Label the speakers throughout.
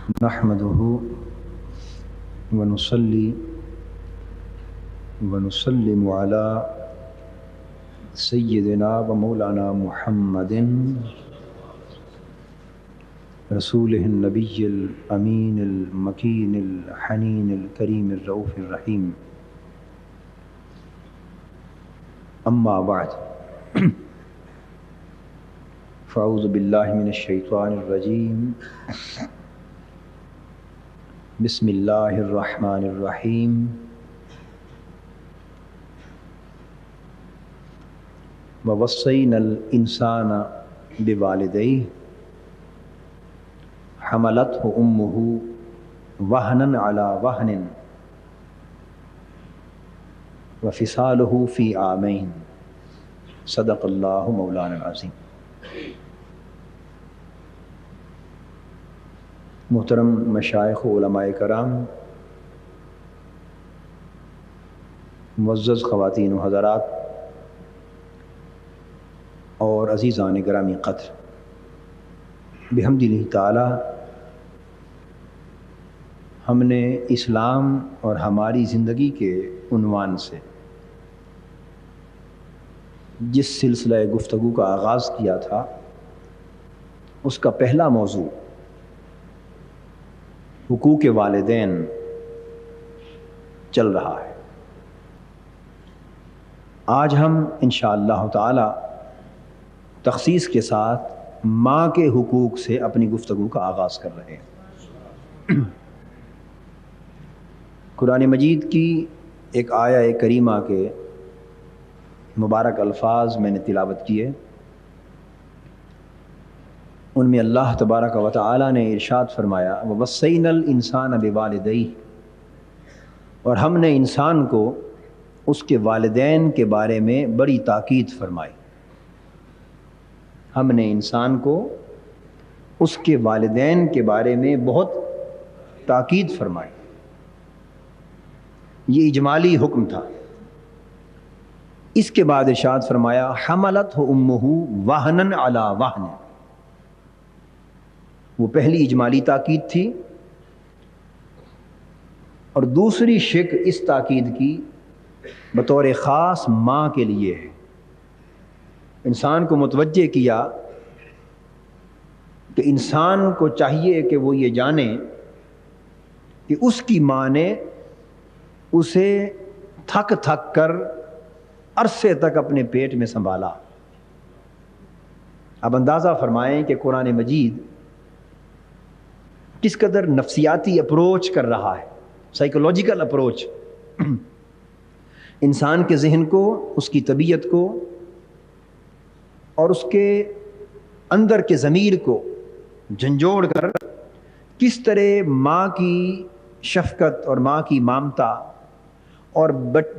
Speaker 1: نحمده ونصلي ونسلم على سيدنا ومولانا محمد رسوله النبي الأمين المكين الحنين الكريم الرؤوف الرحيم. أما بعد فأعوذ بالله من الشيطان الرجيم. بسم الله الرحمن الرحيم. ووصينا الإنسان بوالديه حملته أمه وهنا على وهن وفصاله في عامين. صدق الله مولانا العظيم. محترم مشائخ و علماء کرام، معزز خواتین و حضرات اور عزیزان گرامی قدر، بحمد اللہ تعالی ہم نے اسلام اور ہماری زندگی کے عنوان سے جس سلسلہ گفتگو کا آغاز کیا تھا اس کا پہلا موضوع حقوق والدین چل رہا ہے. آج ہم انشاءاللہ تعالی تخصیص کے ساتھ ماں کے حقوق سے اپنی گفتگو کا آغاز کر رہے ہیں. قرآن مجید کی ایک آیہ کریمہ کے مبارک الفاظ میں نے تلاوت کیے. ان میں اللہ تبارک و تعالی نے ارشاد فرمایا وَوَصَّيْنَا الْإِنسَانَ بِوَالِدَيْهِ، اور ہم نے انسان کو اس کے والدین کے بارے میں بڑی تاکید فرمائی. ہم نے انسان کو اس کے والدین کے بارے میں بہت تاکید فرمائی. یہ اجمالی حکم تھا. اس کے بعد ارشاد فرمایا حملتہ امہ وہنا علی وہن. وہ پہلی اجمالی تاکید تھی، اور دوسری شق اس تاکید کی بطور خاص ماں کے لیے ہے. انسان کو متوجہ کیا کہ انسان کو چاہیے کہ وہ یہ جانے کہ اس کی ماں نے اسے تھک تھک کر عرصے تک اپنے پیٹ میں سنبھالا. اب اندازہ فرمائیں کہ قرآن مجید کس قدر نفسیاتی اپروچ کر رہا ہے، سائیکولوجیکل اپروچ. انسان کے ذہن کو، اس کی طبیعت کو اور اس کے اندر کے ضمیر کو جھنجھوڑ کر کس طرح ماں کی شفقت اور ماں کی مامتا اور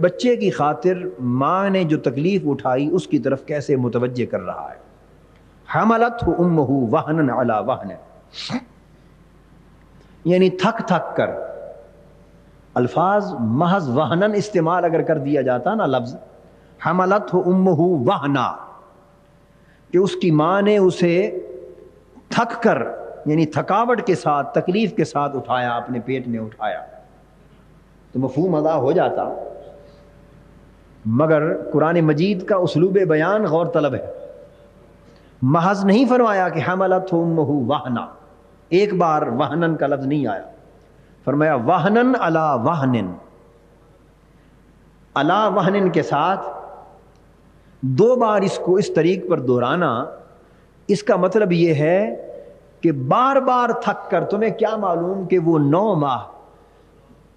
Speaker 1: بچے کی خاطر ماں نے جو تکلیف اٹھائی اس کی طرف کیسے متوجہ کر رہا ہے. حملتہ امہ وہنا علی وہن، یعنی تھک تھک کر. الفاظ محض وہنن استعمال اگر کر دیا جاتا نا، لفظ حملتہ امہ وہنا، کہ اس کی ماں نے اسے تھک کر یعنی تھکاوٹ کے ساتھ، تکلیف کے ساتھ اٹھایا، اپنے پیٹ میں اٹھایا، تو مفہوم ادا ہو جاتا. مگر قرآن مجید کا اسلوب بیان غور طلب ہے. محض نہیں فرمایا کہ حملتہ امہ وہنا، ایک بار وہنن کا لفظ نہیں آیا، فرمایا وہنن علی وہنن. علی وہنن کے ساتھ دو بار اس کو اس طریق پر دہرانا، اس کا مطلب یہ ہے کہ بار بار تھک کر. تمہیں کیا معلوم کہ وہ 9 ماہ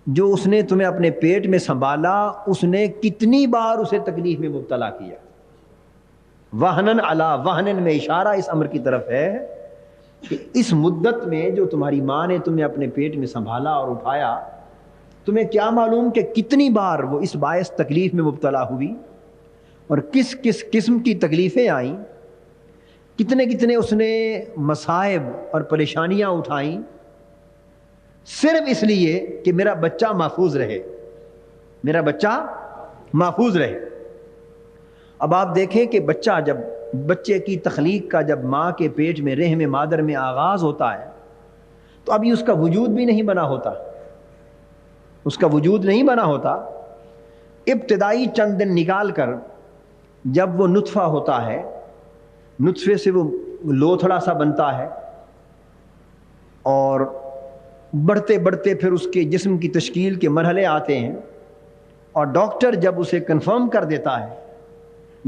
Speaker 1: جو اس نے تمہیں اپنے پیٹ میں سنبھالا، اس نے کتنی بار اسے تکلیف میں مبتلا کیا. وہنن علی وہنن میں اشارہ اس امر کی طرف ہے کہ اس مدت میں جو تمہاری ماں نے تمہیں اپنے پیٹ میں سنبھالا اور اٹھایا، تمہیں کیا معلوم کہ کتنی بار وہ اس باعث تکلیف میں مبتلا ہوئی اور کس کس قسم کی تکلیفیں آئیں، کتنے کتنے اس نے مصائب اور پریشانیاں اٹھائیں، صرف اس لیے کہ میرا بچہ محفوظ رہے، میرا بچہ محفوظ رہے. اب آپ دیکھیں کہ بچے کی تخلیق کا جب ماں کے پیٹ میں رحم مادر میں آغاز ہوتا ہے تو ابھی اس کا وجود بھی نہیں بنا ہوتا، اس کا وجود نہیں بنا ہوتا۔ ابتدائی چند دن نکال کر جب وہ نطفہ ہوتا ہے، نطفے سے وہ لوتھڑا سا بنتا ہے، اور بڑھتے بڑھتے پھر اس کے جسم کی تشکیل کے مرحلے آتے ہیں، اور ڈاکٹر جب اسے کنفرم کر دیتا ہے،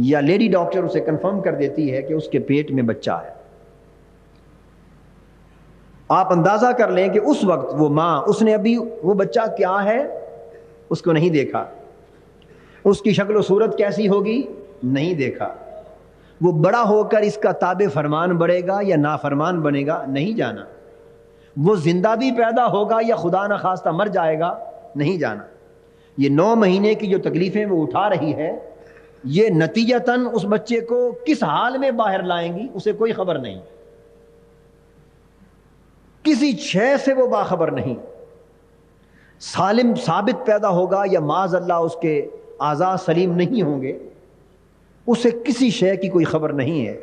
Speaker 1: یا لیڈی ڈاکٹر اسے کنفرم کر دیتی ہے کہ اس کے پیٹ میں بچہ ہے، آپ اندازہ کر لیں کہ اس وقت وہ ماں، اس نے ابھی وہ بچہ کیا ہے اس کو نہیں دیکھا، اس کی شکل و صورت کیسی ہوگی نہیں دیکھا، وہ بڑا ہو کر اس کا تابع فرمان بڑھے گا یا نافرمان بنے گا نہیں جانا، وہ زندہ بھی پیدا ہوگا یا خدا نخواستہ مر جائے گا نہیں جانا۔ یہ 9 مہینے کی جو تکلیفیں وہ اٹھا رہی ہے، یہ نتیجتاً اس بچے کو کس حال میں باہر لائیں گی اسے کوئی خبر نہیں، کسی شے سے وہ باخبر نہیں، سالم ثابت پیدا ہوگا یا معاذ اللہ اس کے اعضاء سلیم نہیں ہوں گے، اسے کسی شے کی کوئی خبر نہیں ہے۔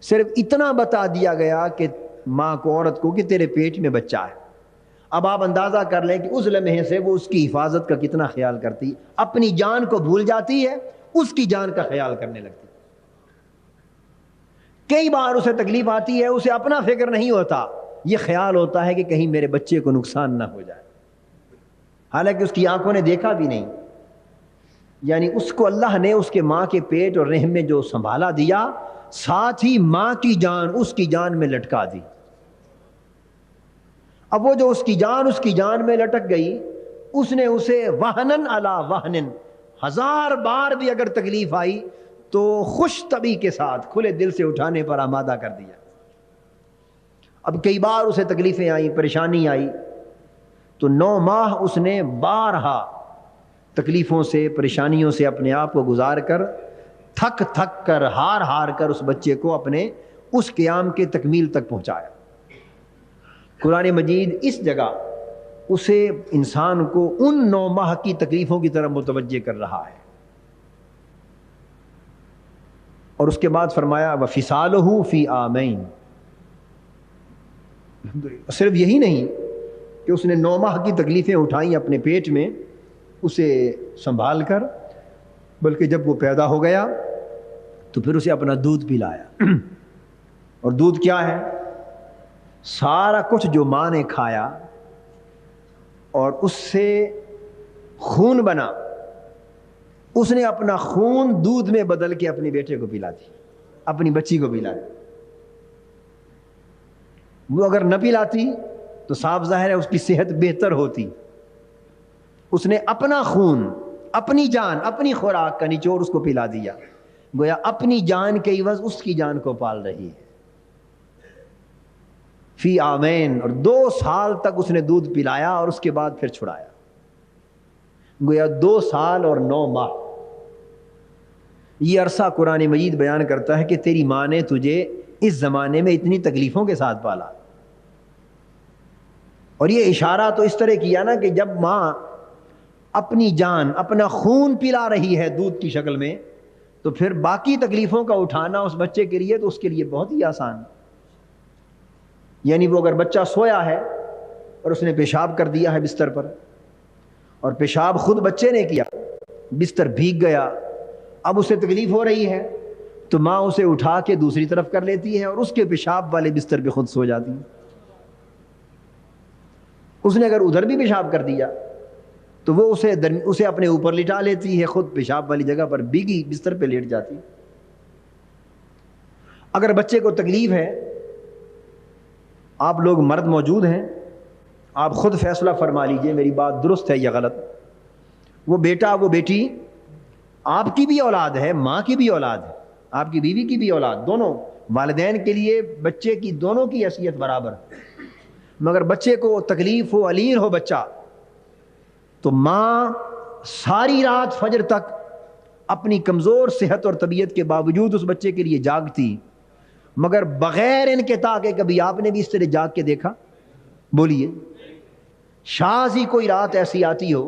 Speaker 1: صرف اتنا بتا دیا گیا کہ ماں کو، عورت کو، کہ تیرے پیٹ میں بچہ ہے۔ اب آپ اندازہ کر لیں کہ اس لمحے سے وہ اس کی حفاظت کا کتنا خیال کرتی، اپنی جان کو بھول جاتی ہے، اس کی جان کا خیال کرنے لگتی۔ کئی بار اسے تکلیف آتی ہے، اسے اپنا فکر نہیں ہوتا، یہ خیال ہوتا ہے کہ کہیں میرے بچے کو نقصان نہ ہو جائے، حالانکہ اس کی آنکھوں نے دیکھا بھی نہیں۔ یعنی اس کو اللہ نے اس کے ماں کے پیٹ اور رحم میں جو سنبھالا دیا، ساتھ ہی ماں کی جان اس کی جان میں لٹکا دی۔ اب وہ جو اس کی جان میں لٹک گئی، اس نے اسے وہنن علی وہنن، 1000 بار بھی اگر تکلیف آئی تو خوش طبع کے ساتھ کھلے دل سے اٹھانے پر آمادہ کر دیا۔ اب کئی بار اسے تکلیفیں آئیں، پریشانی آئی، تو 9 ماہ اس نے بارہا تکلیفوں سے، پریشانیوں سے اپنے آپ کو گزار کر، تھک تھک کر، ہار ہار کر اس بچے کو اپنے اس قیام کے تکمیل تک پہنچایا۔ قرآن مجید اس جگہ اسے، انسان کو، ان 9 ماہ کی تکلیفوں کی طرف متوجہ کر رہا ہے، اور اس کے بعد فرمایا وَفِصَالُهُ فِي عَامَيْنِ۔ صرف یہی نہیں کہ اس نے 9 ماہ کی تکلیفیں اٹھائیں اپنے پیٹ میں اسے سنبھال کر، بلکہ جب وہ پیدا ہو گیا تو پھر اسے اپنا دودھ پلایا۔ اور دودھ کیا ہے؟ سارا کچھ جو ماں نے کھایا اور اس سے خون بنا، اس نے اپنا خون دودھ میں بدل کے اپنے بیٹے کو پلا دی، اپنی بچی کو پلا دی۔ وہ اگر نہ پلاتی تو صاف ظاہر ہے اس کی صحت بہتر ہوتی۔ اس نے اپنا خون، اپنی جان، اپنی خوراک کا نچوڑ اس کو پلا دیا، گویا اپنی جان کے عوض اس کی جان کو پال رہی ہے۔ فی عامین، اور 2 سال تک اس نے دودھ پلایا اور اس کے بعد پھر چھڑایا، گویا 2 سال اور 9 ماہ۔ یہ عرصہ قرآن مجید بیان کرتا ہے کہ تیری ماں نے تجھے اس زمانے میں اتنی تکلیفوں کے ساتھ پالا۔ اور یہ اشارہ تو اس طرح کیا نا کہ جب ماں اپنی جان، اپنا خون پلا رہی ہے دودھ کی شکل میں، تو پھر باقی تکلیفوں کا اٹھانا اس بچے کے لیے تو اس کے لیے بہت ہی آسان۔ یعنی وہ اگر بچہ سویا ہے اور اس نے پیشاب کر دیا ہے بستر پر، اور پیشاب خود بچے نے کیا، بستر بھیگ گیا، اب اسے تکلیف ہو رہی ہے تو ماں اسے اٹھا کے دوسری طرف کر لیتی ہے اور اس کے پیشاب والے بستر پہ خود سو جاتی ہے۔ اس نے اگر ادھر بھی پیشاب کر دیا تو وہ اسے اپنے اوپر لٹا لیتی ہے، خود پیشاب والی جگہ پر بھیگی بستر پہ لیٹ جاتی۔ اگر بچے کو تکلیف ہے، آپ لوگ مرد موجود ہیں، آپ خود فیصلہ فرما لیجئے میری بات درست ہے یا غلط۔ وہ بیٹا، وہ بیٹی آپ کی بھی اولاد ہے، ماں کی بھی اولاد ہے، آپ کی بیوی کی بھی اولاد، دونوں والدین کے لیے بچے کی دونوں کی حیثیت برابر۔ مگر بچے کو تکلیف ہو، علیر ہو بچہ، تو ماں ساری رات فجر تک اپنی کمزور صحت اور طبیعت کے باوجود اس بچے کے لیے جاگتی، مگر بغیر انقطاع کے کبھی آپ نے بھی اس طرح جاگ کے دیکھا؟ بولیے، شاذ ہی کوئی رات ایسی آتی ہو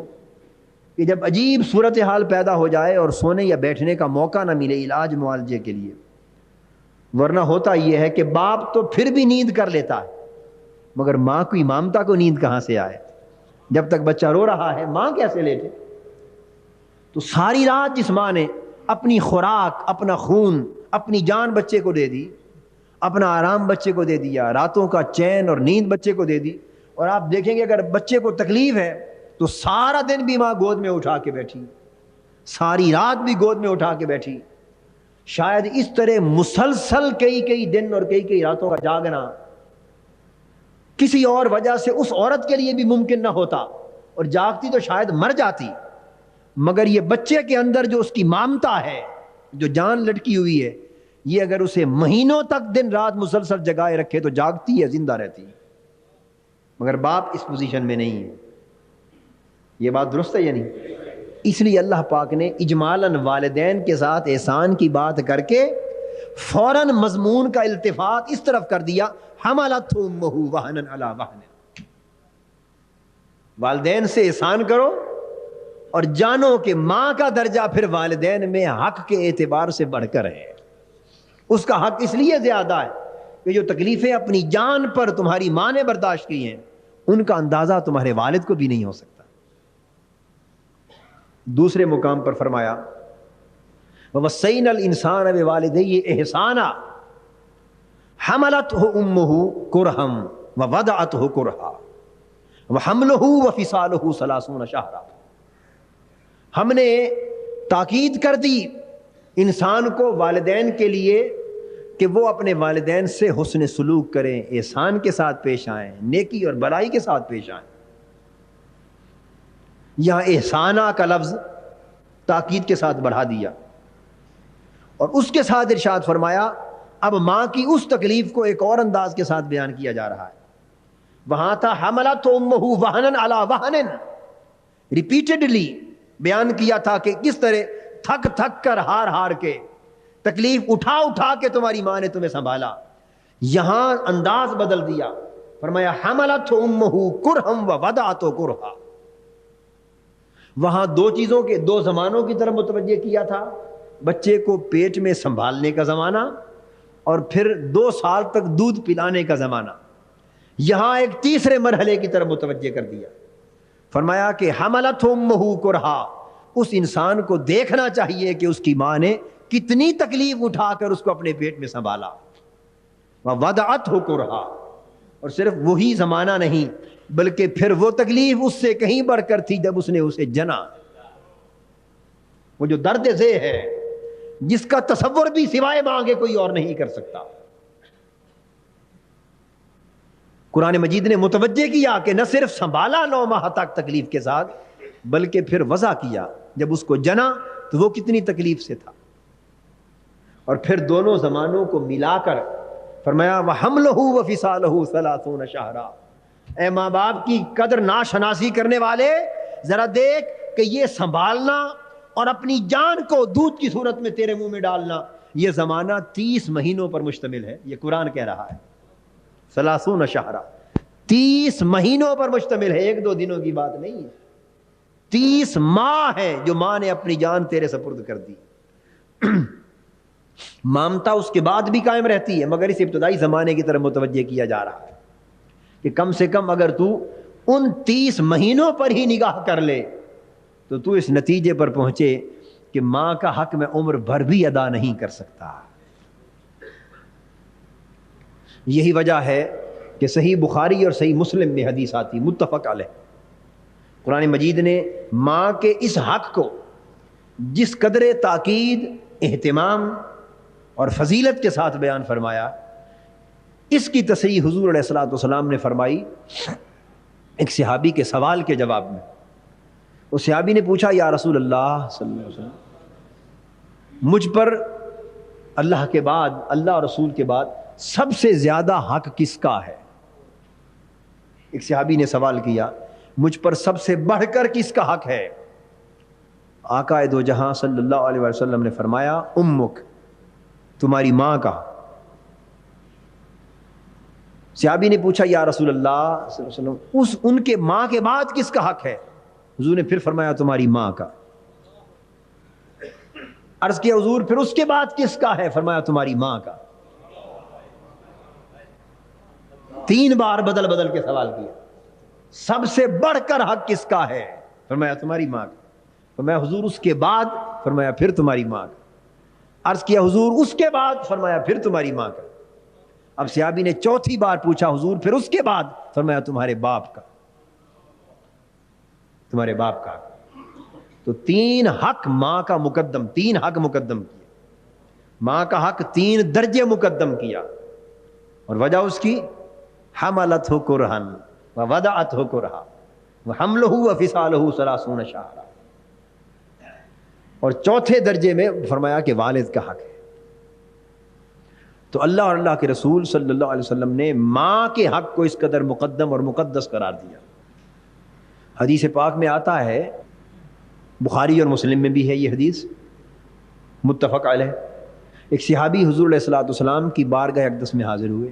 Speaker 1: کہ جب عجیب صورتحال پیدا ہو جائے اور سونے یا بیٹھنے کا موقع نہ ملے علاج معالجے کے لیے۔ ورنہ ہوتا یہ ہے کہ باپ تو پھر بھی نیند کر لیتا ہے، مگر ماں کی مامتا کو نیند کہاں سے آئے؟ جب تک بچہ رو رہا ہے ماں کیسے لیٹے؟ تو ساری رات جس ماں نے اپنی خوراک، اپنا خون، اپنی جان بچے کو دے دی، اپنا آرام بچے کو دے دیا، راتوں کا چین اور نیند بچے کو دے دی، اور آپ دیکھیں گے اگر بچے کو تکلیف ہے تو سارا دن بھی ماں گود میں اٹھا کے بیٹھی، ساری رات بھی گود میں اٹھا کے بیٹھی. شاید اس طرح مسلسل کئی دن اور کئی راتوں کا جاگنا کسی اور وجہ سے اس عورت کے لیے بھی ممکن نہ ہوتا، اور جاگتی تو شاید مر جاتی، مگر یہ بچے کے اندر جو اس کی مامتا ہے، جو جان لٹکی ہوئی ہے، یہ اگر اسے مہینوں تک دن رات مسلسل جگائے رکھے تو جاگتی ہے، زندہ رہتی ہے. مگر باپ اس پوزیشن میں نہیں ہے. یہ بات درست ہے یا نہیں؟ اس لیے اللہ پاک نے اجمالاً والدین کے ساتھ احسان کی بات کر کے فوراً مضمون کا التفات اس طرف کر دیا، حملتہ امہ وہنا علی وہن. والدین سے احسان کرو اور جانو کہ ماں کا درجہ پھر والدین میں حق کے اعتبار سے بڑھ کر ہے. اس کا حق اس لیے زیادہ ہے کہ جو تکلیفیں اپنی جان پر تمہاری ماں نے برداشت کی ہیں ان کا اندازہ تمہارے والد کو بھی نہیں ہو سکتا. دوسرے مقام پر فرمایا وَوَصَّيْنَا الْإِنسَانَ بِوَالِدَيْهِ إِحْسَانًا حَمَلَتْهُ أُمُّهُ كُرْهًا وَوَضَعَتْهُ كُرْهًا وَحَمْلُهُ وَفِصَالُهُ 30 شهرًا. ہم نے تاکید کر دی انسان کو والدین کے لیے کہ وہ اپنے والدین سے حسن سلوک کریں، احسان کے ساتھ پیش آئیں، نیکی اور بلائی کے ساتھ پیش آئیں. یہاں احسانہ کا لفظ تاکید کے ساتھ بڑھا دیا اور اس کے ساتھ ارشاد فرمایا اب ماں کی اس تکلیف کو ایک اور انداز کے ساتھ بیان کیا جا رہا ہے. وہاں تھا حملتہ امہ وہنا علی وہن، ریپیٹڈلی بیان کیا تھا کہ کس طرح تھک تھک کر ہار کے تکلیف اٹھا کے تمہاری ماں نے تمہیں سنبھالا. یہاں انداز بدل دیا، فرمایا حملتہ امہ کرہا ووضعتہ کرہا. وہاں دو چیزوں کے، دو زمانوں کی طرف متوجہ کیا تھا، بچے کو پیٹ میں سنبھالنے کا زمانہ اور پھر 2 سال تک دودھ پلانے کا زمانہ. یہاں ایک تیسرے مرحلے کی طرف متوجہ کر دیا، فرمایا کہ حملتہ امہ کرہا. اس انسان کو دیکھنا چاہیے کہ اس کی ماں نے کتنی تکلیف اٹھا کر اس کو اپنے پیٹ میں سنبھالا. ووضعتہ کرہا، اور صرف وہی زمانہ نہیں بلکہ پھر وہ تکلیف اس سے کہیں بڑھ کر تھی جب اس نے اسے جنا. وہ جو درد ذہ ہے جس کا تصور بھی سوائے ماں کے کوئی اور نہیں کر سکتا. قرآن مجید نے متوجہ کیا کہ نہ صرف سنبھالا 9 ماہ تک تکلیف کے ساتھ بلکہ پھر وضع کیا جب اس کو جنا تو وہ کتنی تکلیف سے تھا. اور پھر دونوں زمانوں کو ملا کر فرمایا وَحَمْلُهُ وَفِصَالُهُ 30 شهرًا. اے ماں باپ کی قدر ناشناسی کرنے والے، ذرا دیکھ کہ یہ سنبھالنا اور اپنی جان کو دودھ کی صورت میں تیرے منہ میں ڈالنا یہ زمانہ 30 مہینوں پر مشتمل ہے. یہ قرآن کہہ رہا ہے 30 شهرًا، 30 مہینوں پر مشتمل ہے، 1-2 دنوں کی بات نہیں ہے. 30 ماہ ہے جو ماں نے اپنی جان تیرے سپرد کر دی. مامتا اس کے بعد بھی قائم رہتی ہے مگر اس ابتدائی زمانے کی طرف متوجہ کیا جا رہا ہے کہ کم سے کم اگر تو ان 30 مہینوں پر ہی نگاہ کر لے تو اس نتیجے پر پہنچے کہ ماں کا حق میں عمر بھر بھی ادا نہیں کر سکتا. یہی وجہ ہے کہ صحیح بخاری اور صحیح مسلم میں حدیث آتی متفق علیہ، قرآن مجید نے ماں کے اس حق کو جس قدر تاکید، اہتمام اور فضیلت کے ساتھ بیان فرمایا، اس کی تصریح حضور علیہ الصلوۃ والسلام نے فرمائی ایک صحابی کے سوال کے جواب میں. اس صحابی نے پوچھا یا رسول اللہ صلی اللہ علیہ وسلم، مجھ پر اللہ کے بعد، اللہ اور رسول کے بعد سب سے زیادہ حق کس کا ہے؟ ایک صحابی نے سوال کیا مجھ پر سب سے بڑھ کر کس کا حق ہے؟ آقا دو جہاں صلی اللہ علیہ وسلم نے فرمایا امک، تمہاری ماں کا. صحابی نے پوچھا یا رسول اللہ صلی اللہ علیہ وسلم ان کے ماں کے بعد کس کا حق ہے؟ حضور نے پھر فرمایا تمہاری ماں کا. عرض کیا حضور پھر اس کے بعد کس کا ہے؟ فرمایا تمہاری ماں کا. 3 بار بدل بدل کے سوال کیا، سب سے بڑھ کر حق کس کا ہے؟ فرمایا تمہاری ماں کا۔ فرمایا حضور اس کے بعد؟ فرمایا پھر تمہاری ماں کا۔ عرض کیا حضور اس کے بعد؟ فرمایا پھر تمہاری ماں کا۔ اب صحابی نے چوتھی بار پوچھا حضور پھر اس کے بعد؟ فرمایا تمہارے باپ کا، تمہارے باپ کا۔ تو 3 حق ماں کا مقدم، 3 حق مقدم کیا، ماں کا حق 3 درجے مقدم کیا، اور وجہ اس کی حملتہ کرہن ووضعتہ کرہا وحملہ وفصالہ 30 شہرا، اور چوتھے درجے میں فرمایا کہ والد کا حق ہے۔ تو اللہ اور اللہ کے رسول صلی اللہ علیہ وسلم نے ماں کے حق کو اس قدر مقدم اور مقدس قرار دیا۔ حدیث پاک میں آتا ہے، بخاری اور مسلم میں بھی ہے یہ حدیث، متفق علیہ، ایک صحابی حضور علیہ الصلوۃ والسلام کی بارگاہ اقدس میں حاضر ہوئے،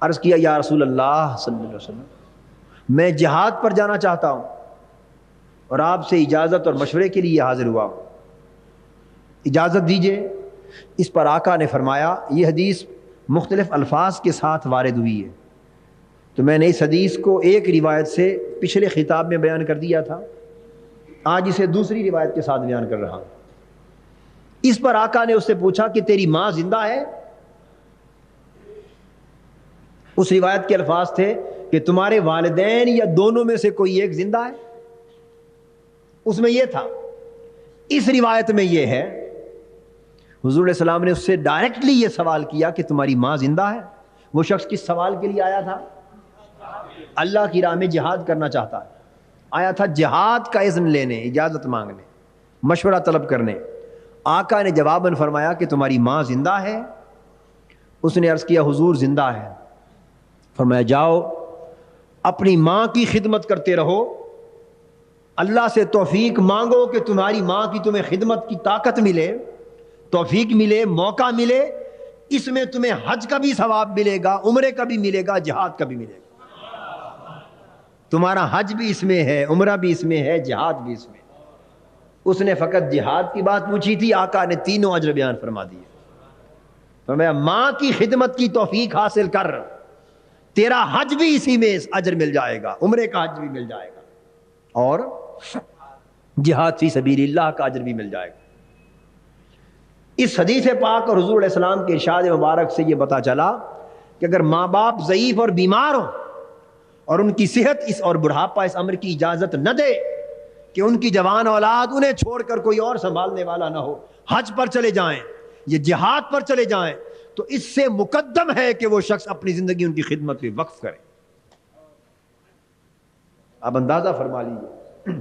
Speaker 1: عرض کیا یا رسول اللہ صلی اللہ علیہ وسلم میں جہاد پر جانا چاہتا ہوں اور آپ سے اجازت اور مشورے کے لیے حاضر ہوا ہوں، اجازت دیجیے۔ اس پر آقا نے فرمایا، یہ حدیث مختلف الفاظ کے ساتھ وارد ہوئی ہے، تو میں نے اس حدیث کو ایک روایت سے پچھلے خطاب میں بیان کر دیا تھا، آج اسے دوسری روایت کے ساتھ بیان کر رہا ہوں۔ اس پر آقا نے اس سے پوچھا کہ تیری ماں زندہ ہے؟ اس روایت کے الفاظ تھے کہ تمہارے والدین یا دونوں میں سے کوئی ایک زندہ ہے، اس میں یہ تھا۔ اس روایت میں یہ ہے، حضور علیہ السلام نے اس سے ڈائریکٹلی یہ سوال کیا کہ تمہاری ماں زندہ ہے۔ وہ شخص کس سوال کے لیے آیا تھا؟ اللہ کی راہ میں جہاد کرنا چاہتا ہے، آیا تھا جہاد کا اذن لینے، اجازت مانگنے، مشورہ طلب کرنے۔ آقا نے جواباً فرمایا کہ تمہاری ماں زندہ ہے؟ اس نے عرض کیا حضور زندہ ہے۔ فرمایا جاؤ اپنی ماں کی خدمت کرتے رہو، اللہ سے توفیق مانگو کہ تمہاری ماں کی تمہیں خدمت کی طاقت ملے، توفیق ملے، موقع ملے، اس میں تمہیں حج کا بھی ثواب ملے گا، عمرے کا بھی ملے گا، جہاد کا بھی ملے گا۔ تمہارا حج بھی اس میں ہے، عمرہ بھی اس میں ہے، جہاد بھی اس میں۔ اس نے فقط جہاد کی بات پوچھی تھی، آقا نے تینوں اجر بیان فرما دیے۔ فرمایا ماں کی خدمت کی توفیق حاصل کر، تیرا حج بھی اسی میں اجر مل جائے گا، عمرے کا حج بھی مل جائے گا، اور جہاد فی سبیل اللہ کا اجر بھی مل جائے گا۔ اس حدیث پاک اور حضور علیہ السلام کے ارشاد مبارک سے یہ پتہ چلا کہ اگر ماں باپ ضعیف اور بیمار ہوں اور ان کی صحت اس اور بڑھاپا اس امر کی اجازت نہ دے کہ ان کی جوان اولاد انہیں چھوڑ کر کوئی اور سنبھالنے والا نہ ہو، حج پر چلے جائیں یا جہاد پر چلے جائیں، تو اس سے مقدم ہے کہ وہ شخص اپنی زندگی ان کی خدمت پہ وقف کرے۔ آپ اندازہ فرما لیجیے،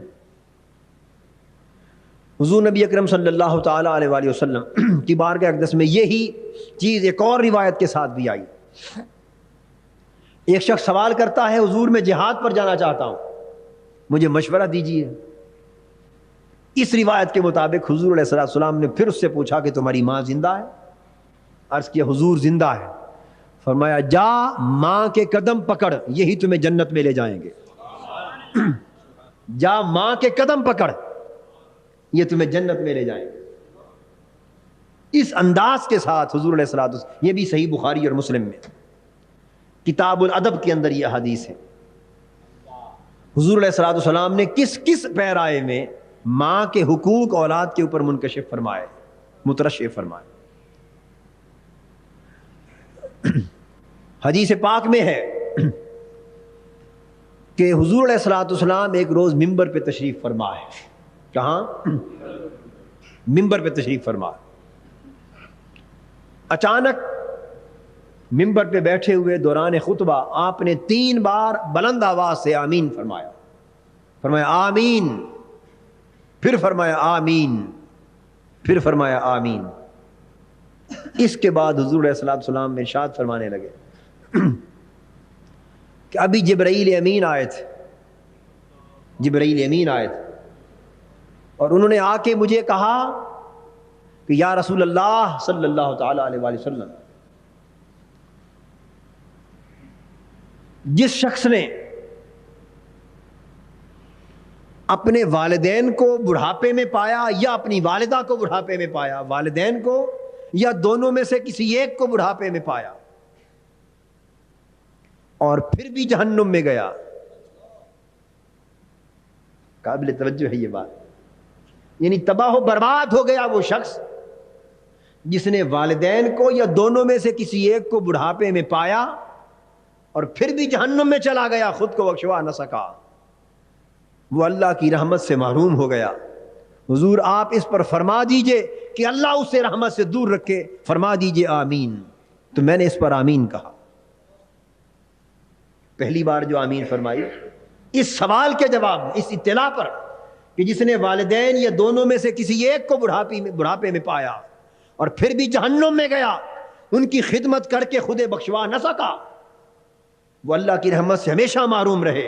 Speaker 1: حضور نبی اکرم صلی اللہ تعالی علیہ وآلہ وسلم کی بارگاہ اقدس میں یہی چیز ایک اور روایت کے ساتھ بھی آئی۔ ایک شخص سوال کرتا ہے حضور میں جہاد پر جانا چاہتا ہوں، مجھے مشورہ دیجیے۔ اس روایت کے مطابق حضور علیہ السلام نے پھر اس سے پوچھا کہ تمہاری ماں زندہ ہے؟ عرض کیا حضور زندہ ہے۔ فرمایا جا ماں کے قدم پکڑ، یہی تمہیں جنت میں لے جائیں گے۔ جا ماں کے قدم پکڑ، یہ تمہیں جنت میں لے جائیں گے۔ اس انداز کے ساتھ حضور علیہ السلام، یہ بھی صحیح بخاری اور مسلم میں کتاب الادب کے اندر یہ حدیث ہے، حضور علیہ السلام نے کس کس پیرائے میں ماں کے حقوق اولاد کے اوپر منکشف فرمائے، مترشح فرمائے۔ حدیث پاک میں ہے کہ حضور علیہ السلام ایک روز ممبر پہ تشریف فرما ہے۔ کہاں؟ ممبر پہ تشریف فرما۔ اچانک ممبر پہ بیٹھے ہوئے دوران خطبہ آپ نے 3 بار بلند آواز سے آمین فرمایا۔ فرمایا آمین، پھر فرمایا آمین، پھر فرمایا آمین۔ اس کے بعد حضور علیہ السلام ارشاد فرمانے لگے کہ ابھی جبرائیل امین آئے تھے، جبرائیل امین آئے تھے، اور انہوں نے آ کے مجھے کہا کہ یا رسول اللہ صلی اللہ تعالی علیہ وآلہ وسلم، جس شخص نے اپنے والدین کو بڑھاپے میں پایا یا اپنی والدہ کو بڑھاپے میں پایا، والدین کو یا دونوں میں سے کسی ایک کو بڑھاپے میں پایا، اور پھر بھی جہنم میں گیا. قابل توجہ ہے یہ بات. یعنی تباہ و برباد ہو گیا وہ شخص جس نے والدین کو یا دونوں میں سے کسی ایک کو بڑھاپے میں پایا اور پھر بھی جہنم میں چلا گیا, خود کو بخشوا نہ سکا, وہ اللہ کی رحمت سے محروم ہو گیا. حضور آپ اس پر فرما دیجئے کہ اللہ اسے رحمت سے دور رکھے, فرما دیجئے آمین. تو میں نے اس پر آمین کہا. پہلی بار جو آمین فرمائی اس سوال کے جواب میں, اس اطلاع پر کہ جس نے والدین یا دونوں میں سے کسی ایک کو بڑھاپے میں پایا اور پھر بھی جہنم میں گیا, ان کی خدمت کر کے خود بخشوا نہ سکا, وہ اللہ کی رحمت سے ہمیشہ محروم رہے.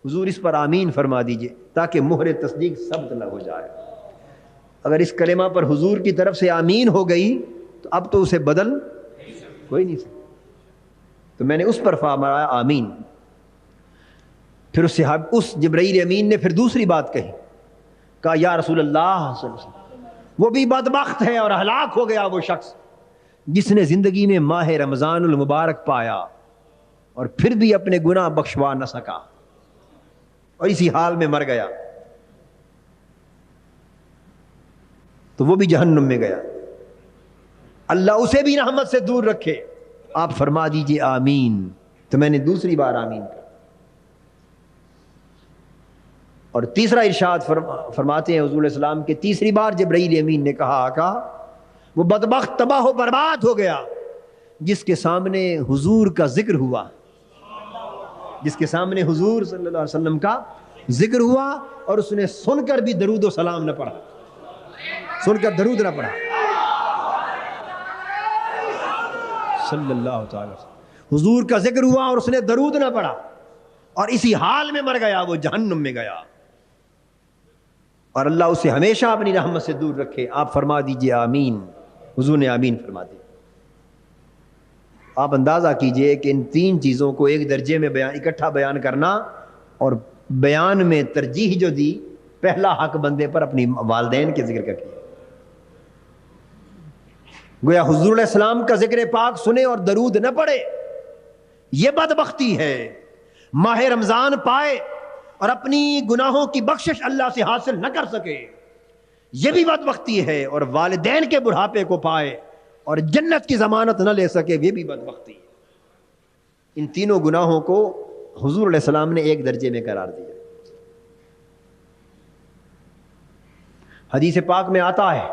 Speaker 1: حضور اس پر آمین فرما دیجئے تاکہ مہر تصدیق ثبت نہ ہو جائے. اگر اس کلمہ پر حضور کی طرف سے آمین ہو گئی تو اب تو اسے بدل کوئی نہیں سکتا. تو میں نے اس پر فرمایا آمین. پھر اس جبرائیل امین نے پھر دوسری بات کہی, کہا یا رسول اللہ صلی اللہ علیہ وسلم, وہ بھی بدبخت ہے اور ہلاک ہو گیا وہ شخص جس نے زندگی میں ماہ رمضان المبارک پایا اور پھر بھی اپنے گناہ بخشوا نہ سکا اور اسی حال میں مر گیا, تو وہ بھی جہنم میں گیا. اللہ اسے بھی رحمت سے دور رکھے. آپ فرما دیجئے آمین. تو میں نے دوسری بار آمین کہا. اور تیسرا ارشاد فرماتے ہیں حضور علیہ السلام کہ تیسری بار جبرائیل امین نے کہا آقا وہ بدبخت تباہ و برباد ہو گیا جس کے سامنے حضور کا ذکر ہوا, جس کے سامنے حضور صلی اللہ علیہ وسلم کا ذکر ہوا اور اس نے سن کر بھی درود و سلام نہ پڑھا, سن کر درود نہ پڑھا صلی اللہ تعالی وسلم. حضور کا ذکر ہوا اور اس نے درود نہ پڑھا اور اسی حال میں مر گیا, وہ جہنم میں گیا. اور اللہ اسے ہمیشہ اپنی رحمت سے دور رکھے. آپ فرما دیجئے آمین. حضور نے آمین فرما دی. آپ اندازہ کیجئے کہ ان تین چیزوں کو ایک درجے میں اکٹھا بیان کرنا اور بیان میں ترجیح جو دی, پہلا حق بندے پر اپنی والدین کے ذکر کا کیا. گویا حضور علیہ السلام کا ذکر پاک سنے اور درود نہ پڑھے, یہ بدبختی ہے. ماہ رمضان پائے اور اپنی گناہوں کی بخشش اللہ سے حاصل نہ کر سکے, یہ بھی بدبختی ہے. اور والدین کے بڑھاپے کو پائے اور جنت کی ضمانت نہ لے سکے, یہ بھی بدبختی ہے. ان تینوں گناہوں کو حضور علیہ السلام نے ایک درجے میں قرار دیا. حدیث پاک میں آتا ہے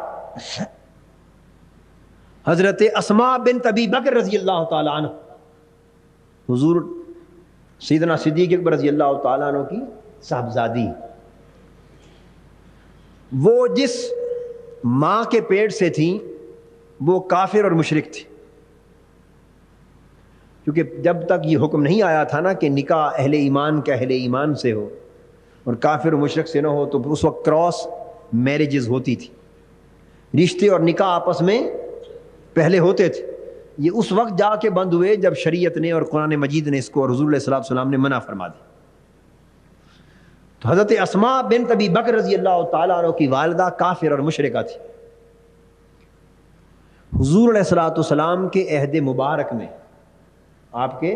Speaker 1: حضرت اسماء بنت ابی بکر رضی اللہ تعالی عنہ, حضور سیدنا صدیق اکبر رضی اللہ تعالیٰ عنہ کی صاحبزادی, وہ جس ماں کے پیٹ سے تھیں وہ کافر اور مشرک تھی. کیونکہ جب تک یہ حکم نہیں آیا تھا نا کہ نکاح اہل ایمان کا اہل ایمان سے ہو اور کافر و مشرک سے نہ ہو, تو اس وقت کراس میرجز ہوتی تھی, رشتے اور نکاح آپس میں پہلے ہوتے تھے. یہ اس وقت جا کے بند ہوئے جب شریعت نے اور قرآن مجید نے اس کو اور حضور علیہ السلام نے منع فرما دی. تو حضرت اسماء بنت ابی بکر رضی اللہ تعالیٰ عنہ کی والدہ کافر اور مشرکہ تھی. حضور علیہ السلام کے عہد مبارک میں, آپ کے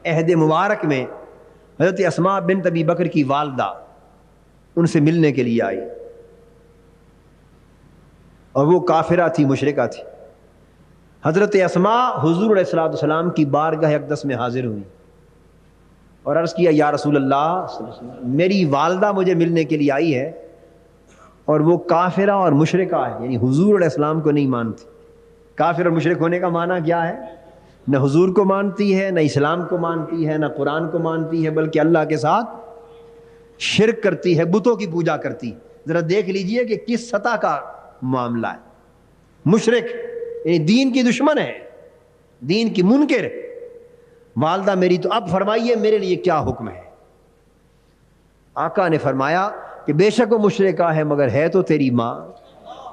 Speaker 1: عہد مبارک میں حضرت اسماء بنت ابی بکر کی والدہ ان سے ملنے کے لیے آئی اور وہ کافرہ تھی, مشرکہ تھی. حضرت اسماء حضور علیہ السلام کی بارگاہ اقدس میں حاضر ہوئی اور عرض کیا یا رسول اللہ میری والدہ مجھے ملنے کے لیے آئی ہے اور وہ کافرہ اور مشرکہ ہے, یعنی حضور علیہ السلام کو نہیں مانتی. کافر اور مشرک ہونے کا معنی کیا ہے؟ نہ حضور کو مانتی ہے, نہ اسلام کو مانتی ہے, نہ قرآن کو مانتی ہے, بلکہ اللہ کے ساتھ شرک کرتی ہے, بتوں کی پوجا کرتی ہے. ذرا دیکھ لیجئے کہ کس سطح کا معاملہ ہے. مشرک یعنی دین کی دشمن ہے, دین کی منکر. والدہ میری, تو اب فرمائیے میرے لیے کیا حکم ہے؟ آقا نے فرمایا کہ بے شک وہ مشرکہ ہے مگر ہے تو تیری ماں,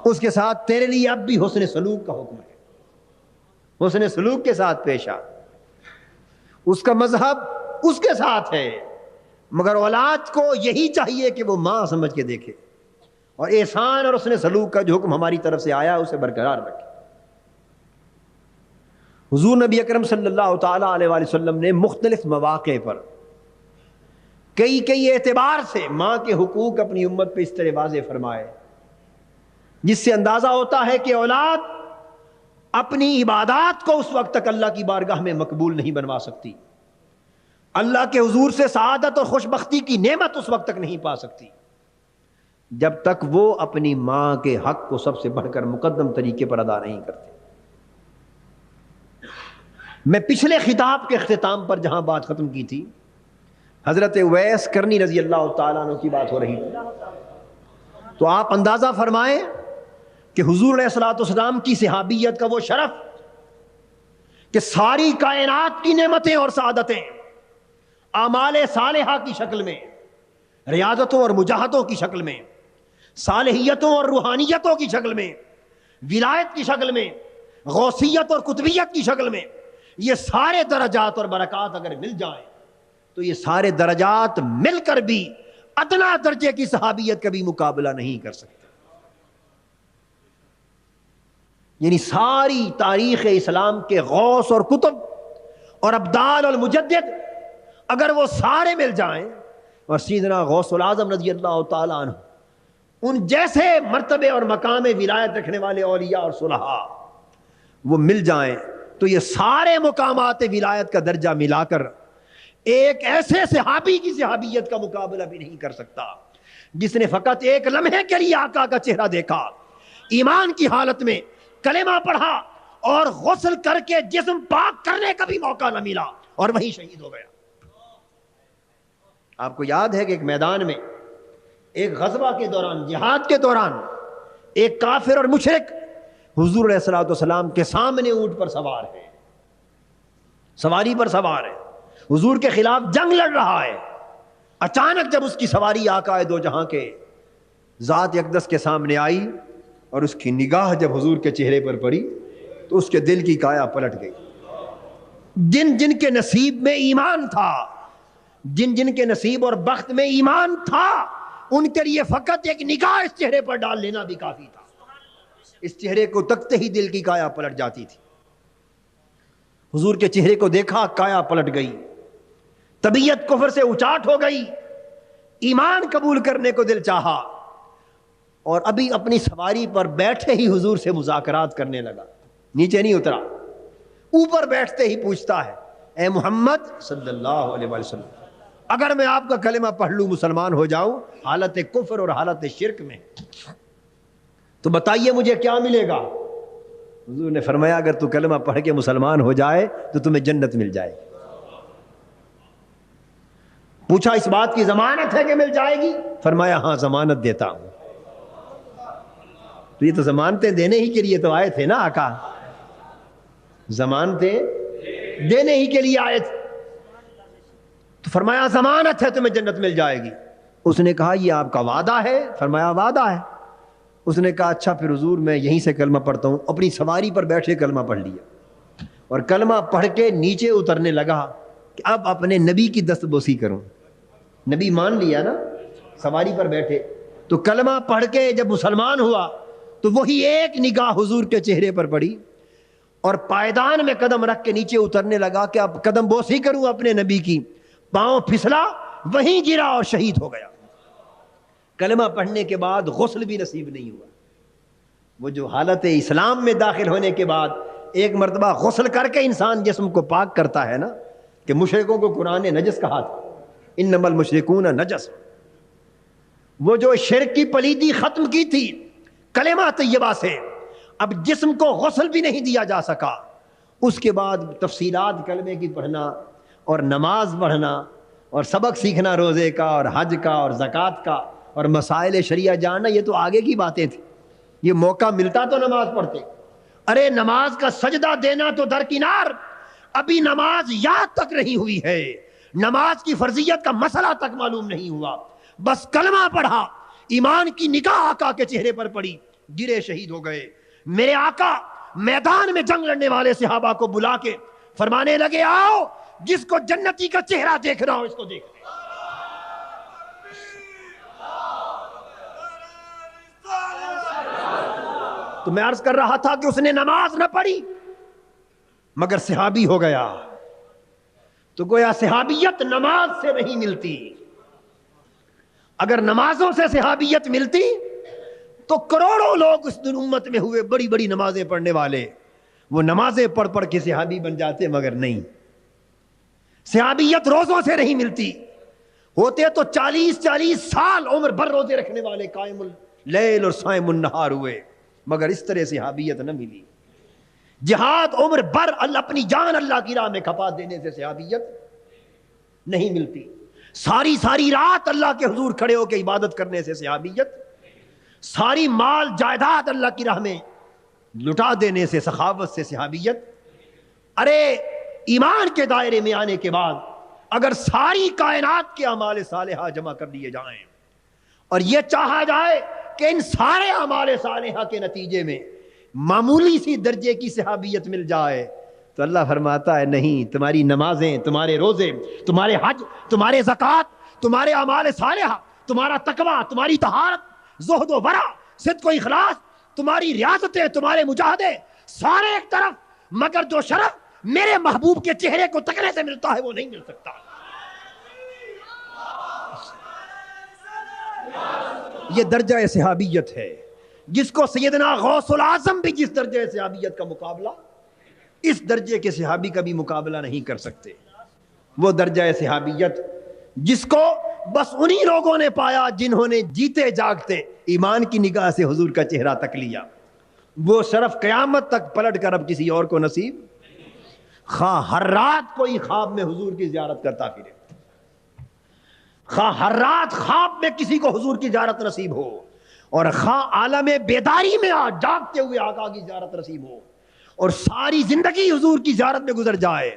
Speaker 1: اس کے ساتھ تیرے لیے اب بھی حسن سلوک کا حکم ہے. حسن سلوک کے ساتھ پیش آ, اس کا مذہب اس کے ساتھ ہے, مگر اولاد کو یہی چاہیے کہ وہ ماں سمجھ کے دیکھے اور احسان اور حسن سلوک کا جو حکم ہماری طرف سے آیا اسے برقرار رکھے. حضور نبی اکرم صلی اللہ تعالیٰ علیہ وآلہ وسلم نے مختلف مواقع پر کئی اعتبار سے ماں کے حقوق اپنی امت پہ اس طرح واضح فرمائے، جس سے اندازہ ہوتا ہے کہ اولاد اپنی عبادات کو اس وقت تک اللہ کی بارگاہ میں مقبول نہیں بنوا سکتی، اللہ کے حضور سے سعادت اور خوشبختی کی نعمت اس وقت تک نہیں پا سکتی جب تک وہ اپنی ماں کے حق کو سب سے بڑھ کر مقدم طریقے پر ادا نہیں کرتے۔ میں پچھلے خطاب کے اختتام پر جہاں بات ختم کی تھی، حضرت اویس کرنی رضی اللہ تعالیٰ عنہ کی بات ہو رہی تھی، تو آپ اندازہ فرمائیں کہ حضور علیہ الصلوۃ والسلام کی صحابیت کا وہ شرف کہ ساری کائنات کی نعمتیں اور سعادتیں اعمال صالحہ کی شکل میں، ریاضتوں اور مجاہدوں کی شکل میں، صالحیتوں اور روحانیتوں کی شکل میں، ولایت کی شکل میں، غوثیت اور قطبیت کی شکل میں، یہ سارے درجات اور برکات اگر مل جائیں تو یہ سارے درجات مل کر بھی ادنا درجے کی صحابیت کا بھی مقابلہ نہیں کر سکتے۔ یعنی ساری تاریخ اسلام کے غوث اور قطب اور ابدال اور مجدد اگر وہ سارے مل جائیں اور سیدنا غوث العظم رضی اللہ تعالیٰ عنہ ان جیسے مرتبے اور مقام ولایت رکھنے والے اولیاء اور صلحاء وہ مل جائیں تو یہ سارے مقامات ولایت کا درجہ ملا کر ایک ایسے صحابی کی صحابیت کا مقابلہ بھی نہیں کر سکتا جس نے فقط ایک لمحے کے لیے آقا کا چہرہ دیکھا، ایمان کی حالت میں کلمہ پڑھا اور غسل کر کے جسم پاک کرنے کا بھی موقع نہ ملا اور وہی شہید ہو گیا۔ آپ کو یاد ہے کہ ایک میدان میں ایک غزوہ کے دوران، جہاد کے دوران، ایک کافر اور مشرک حضور علیہ الصلوۃ والسلام کے سامنے اونٹ پر سوار ہے، سواری پر سوار ہے، حضور کے خلاف جنگ لڑ رہا ہے۔ اچانک جب اس کی سواری آقا دو جہاں کے ذات اقدس کے سامنے آئی اور اس کی نگاہ جب حضور کے چہرے پر پڑی تو اس کے دل کی کایا پلٹ گئی۔ جن جن کے نصیب میں ایمان تھا، جن جن کے نصیب اور بخت میں ایمان تھا، ان کے لیے فقط ایک نگاہ اس چہرے پر ڈال لینا بھی کافی تھا۔ اس چہرے کو تکتے ہی دل کی کایا پلٹ جاتی تھی۔ حضور کے چہرے کو دیکھا، کایا پلٹ گئی، طبیعت کفر سے اچاٹ ہو گئی، ایمان قبول کرنے کو دل چاہا، اور ابھی اپنی سواری پر بیٹھے ہی حضور سے مذاکرات کرنے لگا، نیچے نہیں اترا، اوپر بیٹھتے ہی پوچھتا ہے، اے محمد صلی اللہ علیہ وسلم، اگر میں آپ کا کلمہ پڑھ لوں، مسلمان ہو جاؤں حالت کفر اور حالت شرک میں، تو بتائیے مجھے کیا ملے گا؟ حضور نے فرمایا اگر تو کلمہ پڑھ کے مسلمان ہو جائے تو تمہیں جنت مل جائے گی۔ پوچھا اس بات کی ضمانت ہے کہ مل جائے گی؟ فرمایا ہاں ضمانت دیتا ہوں۔ تو یہ تو ضمانتیں دینے ہی کے لیے تو آئے تھے نا آقا، ضمانتیں دینے ہی کے لیے آئے تھے، تو فرمایا ضمانت ہے تمہیں جنت مل جائے گی۔ اس نے کہا یہ آپ کا وعدہ ہے؟ فرمایا وعدہ ہے۔ اس نے کہا اچھا پھر حضور میں یہیں سے کلمہ پڑھتا ہوں۔ اپنی سواری پر بیٹھے کلمہ پڑھ لیا اور کلمہ پڑھ کے نیچے اترنے لگا کہ اب اپنے نبی کی دستبوسی کروں۔ نبی مان لیا نا، سواری پر بیٹھے تو کلمہ پڑھ کے جب مسلمان ہوا تو وہی ایک نگاہ حضور کے چہرے پر پڑی اور پائیدان میں قدم رکھ کے نیچے اترنے لگا کہ اب قدم بوسی کروں اپنے نبی کی، پاؤں پھسلا، وہیں گرا اور شہید ہو گیا۔ کلمہ پڑھنے کے بعد غسل بھی نصیب نہیں ہوا۔ وہ جو حالت اسلام میں داخل ہونے کے بعد ایک مرتبہ غسل کر کے انسان جسم کو پاک کرتا ہے نا، کہ مشرکوں کو قرآن نے نجس کہا تھا، انما المشرکون نجس، وہ جو شرک کی پلیدی ختم کی تھی کلمہ طیبہ سے، اب جسم کو غسل بھی نہیں دیا جا سکا۔ اس کے بعد تفصیلات کلمے کی پڑھنا اور نماز پڑھنا اور سبق سیکھنا روزے کا اور حج کا اور زکوٰۃ کا اور مسائل شریعہ جاننا، یہ تو آگے کی باتیں تھیں۔ یہ موقع ملتا تو نماز پڑھتے۔ ارے نماز کا سجدہ دینا تو درکنار، ابھی نماز یاد تک نہیں ہوئی ہے، نماز کی فرضیت کا مسئلہ تک معلوم نہیں ہوا، بس کلمہ پڑھا، ایمان کی نگاہ آقا کے چہرے پر پڑی، گرے شہید ہو گئے۔ میرے آقا میدان میں جنگ لڑنے والے صحابہ کو بلا کے فرمانے لگے آؤ، جس کو جنتی کا چہرہ دیکھنا ہو اس کو دیکھ۔ تو میں عرض کر رہا تھا کہ اس نے نماز نہ پڑھی، مگر صحابی ہو گیا تو گویا صحابیت نماز سے نہیں ملتی. اگر نمازوں سے صحابیت ملتی تو کروڑوں لوگ اس امت میں ہوئے بڑی بڑی نمازیں پڑھنے والے, وہ نمازیں پڑھ پڑھ کے صحابی بن جاتے, مگر نہیں. صحابیت روزوں سے نہیں ملتی. ہوتے تو 40 سال عمر بھر روزے رکھنے والے قائم اللیل اور صائم النہار ہوئے, مگر اس طرح صحابیت نہ ملی. جہاد عمر بھر اپنی جان اللہ کی راہ میں کھپا دینے سے صحابیت نہیں ملتی. ساری رات اللہ کے حضور کھڑے ہو کے عبادت کرنے سے صحابیت, ساری مال جائیداد اللہ کی راہ میں لٹا دینے سے, سخاوت سے صحابیت. ارے ایمان کے دائرے میں آنے کے بعد اگر ساری کائنات کے اعمال صالحہ جمع کر لیے جائیں اور یہ چاہا جائے کہ ان سارے اعمال صالحہ کے نتیجے میں معمولی سی درجے کی صحابیت مل جائے, تو اللہ فرماتا ہے نہیں, تمہاری نمازیں, تمہارے روزے, تمہارے حج, تمہارے زکوٰۃ, تمہارے اعمال صالحہ, تمہارا تقویٰ, تمہاری طہارت, زہد و ورع, صدق و اخلاص, تمہاری ریاستیں, تمہارے مجاہدے, سارے ایک طرف, مگر جو شرف میرے محبوب کے چہرے کو تکنے سے ملتا ہے وہ نہیں مل سکتا. یہ درجہ صحابیت ہے جس کو سیدنا غوث العظم بھی جس درجہ صحابیت کا مقابلہ اس درجے کے صحابی کا بھی مقابلہ نہیں کر سکتے. وہ درجہ صحابیت جس کو بس انہی لوگوں نے پایا جنہوں نے جیتے جاگتے ایمان کی نگاہ سے حضور کا چہرہ تک لیا. وہ شرف قیامت تک پلٹ کر اب کسی اور کو نصیب, خواہ ہر رات کوئی خواب میں حضور کی زیارت کرتا پھرے, خواہ ہر رات خواب میں کسی کو حضور کی زیارت نصیب ہو, اور خواہ عالم بیداری میں جاگتے ہوئے آقا کی زیارت نصیب ہو, اور ساری زندگی حضور کی زیارت میں گزر جائے,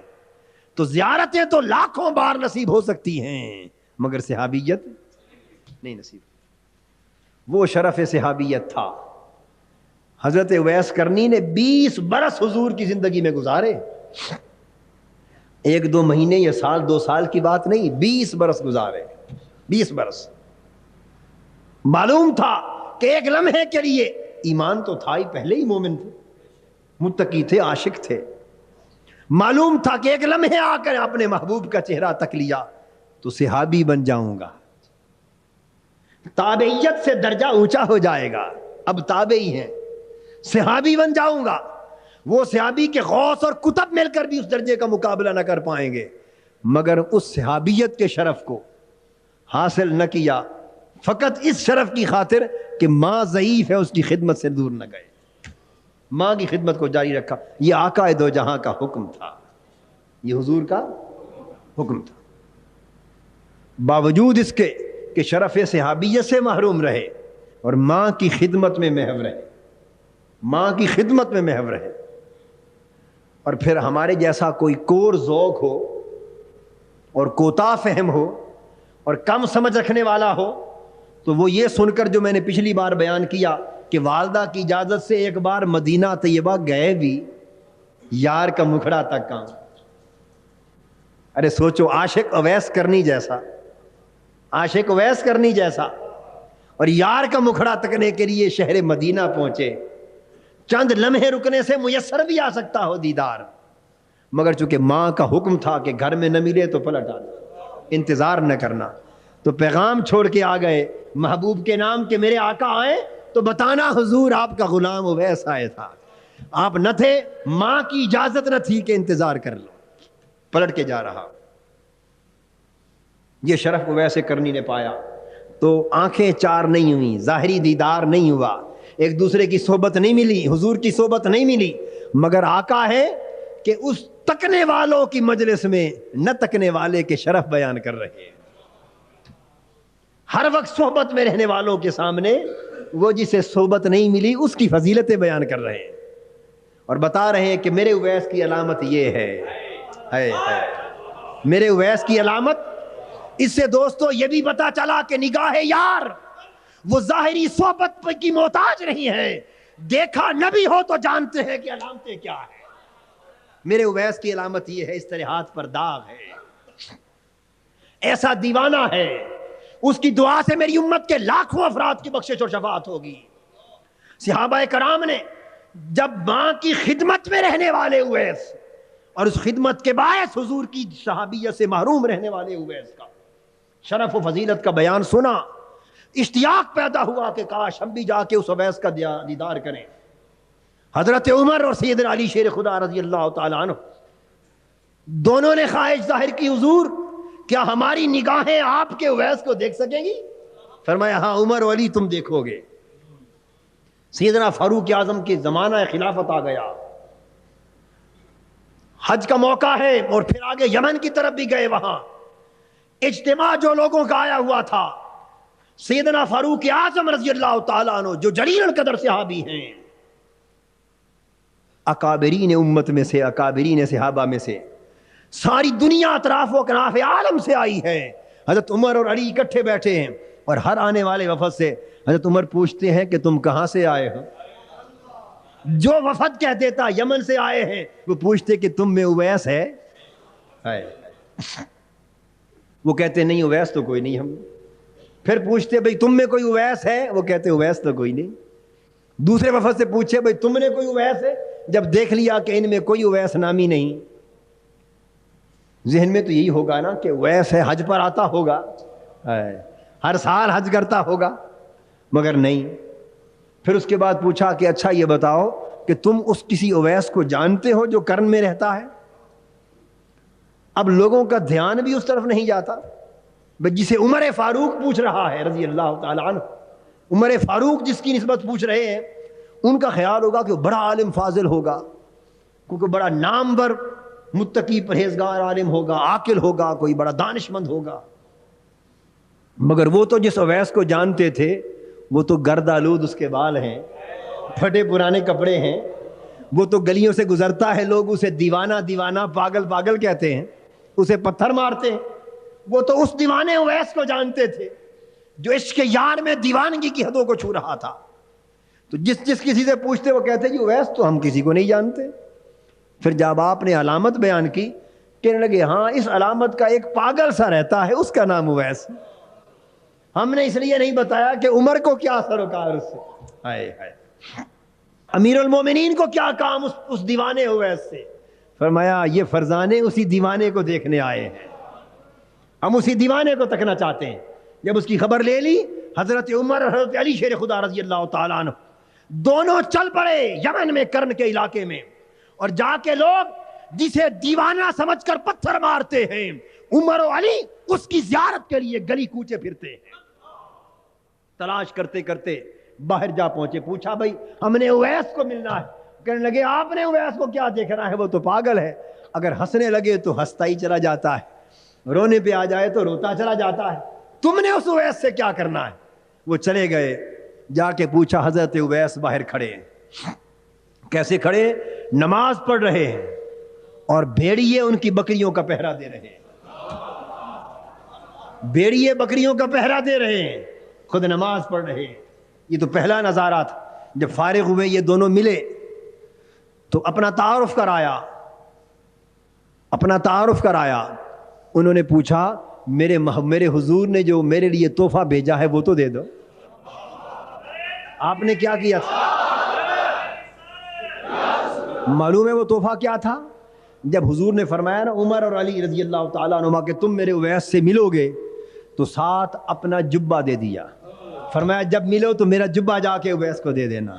Speaker 1: تو زیارتیں تو لاکھوں بار نصیب ہو سکتی ہیں مگر صحابیت نہیں نصیب. وہ شرف صحابیت تھا. حضرت اویس کرنی نے 20 برس حضور کی زندگی میں گزارے, 1-2 مہینے یا سال 2 سال کی بات نہیں, 20 برس گزارے, 20 برس. معلوم تھا کہ ایک لمحے کے لیے, ایمان تو تھا ہی, پہلے ہی مومن تھے, متقی تھے, عاشق تھے. معلوم تھا کہ ایک لمحے آ کر اپنے محبوب کا چہرہ تک لیا تو صحابی بن جاؤں گا, تابعیت سے درجہ اونچا ہو جائے گا, اب تابعی ہیں, صحابی بن جاؤں گا. وہ صحابی کے غوث اور کتب مل کر بھی اس درجے کا مقابلہ نہ کر پائیں گے, مگر اس صحابیت کے شرف کو حاصل نہ کیا فقط اس شرف کی خاطر کہ ماں ضعیف ہے, اس کی خدمت سے دور نہ گئے, ماں کی خدمت کو جاری رکھا. یہ آقا دو جہاں کا حکم تھا, یہ حضور کا حکم تھا. باوجود اس کے کہ شرف صحابیت سے محروم رہے اور ماں کی خدمت میں محو رہے, ماں کی خدمت میں محو رہے. اور پھر ہمارے جیسا کوئی کور ذوق ہو اور کوتا فہم ہو اور کم سمجھ رکھنے والا ہو تو وہ یہ سن کر جو میں نے پچھلی بار بیان کیا کہ والدہ کی اجازت سے ایک بار مدینہ طیبہ گئے بھی, یار کا مکھڑا تک کام. ارے سوچو, عاشق اویس کرنی جیسا, عاشق اویس کرنی جیسا, اور یار کا مکھڑا تکنے کے لیے شہر مدینہ پہنچے. چند لمحے رکنے سے میسر بھی آ سکتا ہو دیدار, مگر چونکہ ماں کا حکم تھا کہ گھر میں نہ ملے تو پلٹ آنا, انتظار نہ کرنا, تو پیغام چھوڑ کے آ گئے محبوب کے نام کہ میرے آقا آئے تو بتانا حضور آپ کا غلام اویس آیا تھا. آپ نہ تھے, ماں کی اجازت نہ تھی کہ انتظار کر لو, پلٹ کے جا رہا. یہ شرف اویس کرنی نے پایا تو آنکھیں چار نہیں ہوئیں, ظاہری دیدار نہیں ہوا, ایک دوسرے کی صحبت نہیں ملی, حضور کی صحبت نہیں ملی, مگر آقا ہے کہ اس تکنے والوں کی مجلس میں نہ تکنے والے کے شرف بیان کر رہے ہیں. ہر وقت صحبت میں رہنے والوں کے سامنے وہ جسے صحبت نہیں ملی اس کی فضیلتیں بیان کر رہے ہیں اور بتا رہے ہیں کہ میرے اویس کی علامت یہ ہے. میرے اویس کی علامت, اس سے دوستو یہ بھی پتا چلا کہ نگاہ یار وہ ظاہری صحبت کی محتاج نہیں ہے, دیکھا نبی ہو تو جانتے ہیں کہ علامتیں کیا ہیں. میرے اویس کی علامت یہ ہے, اس طرح ہاتھ پر داغ ہے, ایسا دیوانہ ہے, اس کی دعا سے میری امت کے لاکھوں افراد کی بخشش اور شفاعت ہوگی. صحابہ کرام نے جب ماں کی خدمت میں رہنے والے اویس اور اس خدمت کے باعث حضور کی صحابیت سے محروم رہنے والے اویس کا شرف و فضیلت کا بیان سنا، اشتیاق پیدا ہوا کہ کاش ہم بھی جا کے اس اویس کا دیدار کریں۔ حضرت عمر اور سیدنا علی شیر خدا رضی اللہ تعالیٰ عنہ دونوں نے خواہش ظاہر کی، حضور کیا ہماری نگاہیں آپ کے اویس کو دیکھ سکیں گی؟ فرمایا ہاں عمر و علی تم دیکھو گے۔ سیدنا فاروق اعظم کے زمانہ خلافت آ گیا، حج کا موقع ہے، اور پھر آگے یمن کی طرف بھی گئے، وہاں اجتماع جو لوگوں کا آیا ہوا تھا، سیدنا فاروق اعظم رضی اللہ تعالیٰ عنہ جو جلیل القدر صحابی ہیں، اکابرین امت میں سے، اکابرین صحابہ میں سے، ساری دنیا اطراف و اکناف عالم سے آئی ہے، حضرت عمر اور علی اکٹھے بیٹھے ہیں، اور ہر آنے والے وفد سے حضرت عمر پوچھتے ہیں کہ تم کہاں سے آئے ہو؟ جو وفد کہہ دیتا یمن سے آئے ہیں، وہ پوچھتے کہ تم میں اویس ہے؟ وہ کہتے نہیں اویس تو کوئی نہیں ہم۔ پھر پوچھتے بھئی تم میں کوئی اویس ہے؟ وہ کہتے اویس تو کوئی نہیں۔ دوسرے وفد سے پوچھے بھئی تم نے کوئی اویس ہے؟ جب دیکھ لیا کہ ان میں کوئی اویس نامی نہیں، ذہن میں تو یہی ہوگا نا کہ اویس ہے، حج پر آتا ہوگا، ہر سال حج کرتا ہوگا، مگر نہیں۔ پھر اس کے بعد پوچھا کہ اچھا یہ بتاؤ کہ تم اس کسی اویس کو جانتے ہو جو کرن میں رہتا ہے؟ اب لوگوں کا دھیان بھی اس طرف نہیں جاتا، جسے عمر فاروق پوچھ رہا ہے رضی اللہ تعالیٰ عنہ، عمر فاروق جس کی نسبت پوچھ رہے ہیں، ان کا خیال ہوگا کہ بڑا عالم فاضل ہوگا، کیونکہ بڑا نامور متقی پرہیزگار عالم ہوگا، عاقل ہوگا، کوئی بڑا دانشمند ہوگا۔ مگر وہ تو جس اویس کو جانتے تھے وہ تو گرد آلود اس کے بال ہیں، پھٹے پرانے کپڑے ہیں، وہ تو گلیوں سے گزرتا ہے، لوگ اسے دیوانہ دیوانہ، پاگل پاگل کہتے ہیں، اسے پتھر مارتے ہیں۔ وہ تو اس دیوانے اویس کو جانتے تھے جو عشق یار میں دیوانگی کی حدوں کو چھو رہا تھا۔ تو جس کسی سے پوچھتے وہ کہتے جی اویس تو ہم کسی کو نہیں جانتے۔ پھر جب آپ نے علامت بیان کی، کہنے لگے ہاں اس علامت کا ایک پاگل سا رہتا ہے، اس کا نام اویس۔ ہم نے اس لیے نہیں بتایا کہ عمر کو کیا سروکار اس سے، ہائے ہائے، امیر المومنین کو کیا کام اس دیوانے اویس سے۔ فرمایا یہ فرزانے اسی دیوانے کو دیکھنے آئے ہیں، ہم اسی دیوانے کو تکنا چاہتے ہیں۔ جب اس کی خبر لے لی، حضرت عمر اور حضرت علی شیر خدا رضی اللہ تعالیٰ عنہ دونوں چل پڑے یمن میں، کرن کے علاقے میں، اور جا کے لوگ جسے دیوانہ سمجھ کر پتھر مارتے ہیں، عمر و علی اس کی زیارت کے لیے گلی کوچے پھرتے ہیں، تلاش کرتے کرتے باہر جا پہنچے۔ پوچھا بھائی ہم نے اویس کو ملنا ہے، کہنے لگے آپ نے اویس کو کیا دیکھنا ہے، وہ تو پاگل ہے، اگر ہنسنے لگے تو ہنستا ہی چلا جاتا ہے، رونے پہ آ جائے تو روتا چلا جاتا ہے، تم نے اس اویس سے کیا کرنا ہے؟ وہ چلے گئے، جا کے پوچھا حضرت اویس باہر کھڑے ہیں۔ کیسے کھڑے؟ نماز پڑھ رہے ہیں اور بھیڑیے ان کی بکریوں کا پہرا دے رہے ہیں، بھیڑیے بکریوں کا پہرا دے رہے ہیں، خود نماز پڑھ رہے ہیں۔ یہ تو پہلا نظارہ تھا۔ جب فارغ ہوئے یہ دونوں ملے تو اپنا تعارف کرایا، انہوں نے پوچھا میرے حضور نے جو میرے لیے تحفہ بھیجا ہے وہ تو دے دو۔ آپ نے کیا کیا تھا معلوم ہے وہ تحفہ کیا تھا؟ جب حضور نے فرمایا نا عمر اور علی رضی اللہ تعالیٰ عنہما کہ تم میرے اویس سے ملو گے، تو ساتھ اپنا جبہ دے دیا، فرمایا جب ملو تو میرا جبہ جا کے اویس کو دے دینا۔